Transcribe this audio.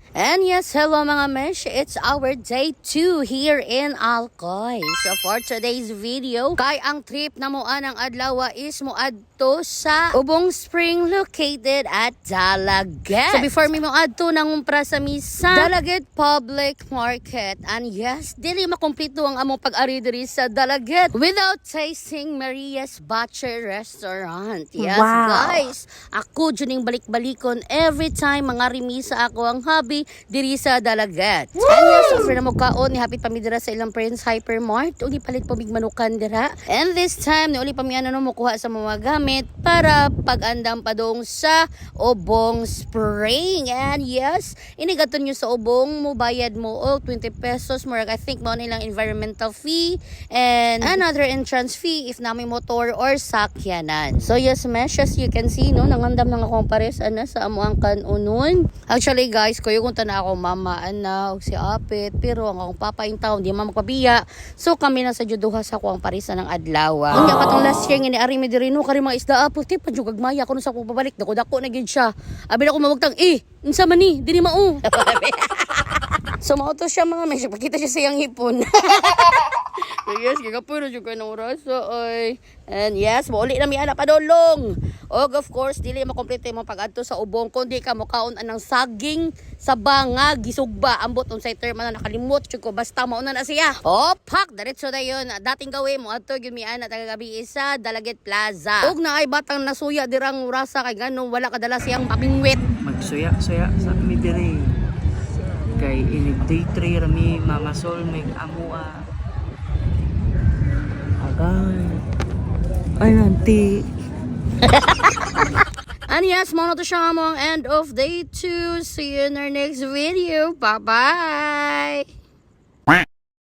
And yes, hello mga mesh, it's our day 2 here in Alcoy. So for today's video, kay ang trip na moan ang adlaw is moadto sa Ubong Spring located at Dalaget. So before mi moadto nangumpra sa misa Dalaget Public Market. And yes, dili makumpleto ang among pag-ari diri sa Dalaget without tasting Maria's Butcher Restaurant. Yes, Wow. guys, ako juning balik-balikon every time mga remisa ako ang hobby diri sa Dalaget. And yes, offer na mo kaon ni hapit pamidira sa ilang Prince Hypermart uli palit po big manukan dira. And this time ni uli pamiana no mo kuha sa mga gamit para pag-andam pa dong sa Ubong Spring. And yes, inigaton nyo sa Ubong mo bayad mo og 20 pesos more I think mo nilang environmental fee and another entrance fee if namin motor or sakyanan. So yes, mesh, as you can see no, nangandam nang akong pares ana sa amo ang kanunon. Actually guys, kuyo kung na ako mama ana og si Apit pero ang akong papa in town di man magpabiya. So kami na sa juduha sa akong parisa ng adlaw. Unya katong last year nga ni ari mi diri no kari mga isda apot ti pa jud gagmaya kuno sa akong pabalik dako na gid siya. Abi na ko mawagtang unsa man ni dili mao. So mao to siya mga mesh, pakita siya sa iyang hipon. Yes, kagapoy na jud ka ng oras. And yes, mauli na mi ana padulong. Og of course, dili makompleto mo pag-adto sa Ubong kundi ka mokaon anang saging sa bangag gisugba ambot unsay term na nakalimot jud ko basta mao na siya. Pak diretso dayon. Dating gawi mo adto gyud mi ana taga-gabi sa Dalaget Plaza. Og naay batang nasuya dirang urasa kay nganong wala kadala siyang mabingwit. Magsuya-suya sa mi diri. Kay ini day 3 rami mamasol may amua. Agay. Ay nanti. And yes, mo na to siya nga mo ang end of day 2. See you in our next video. Bye-bye!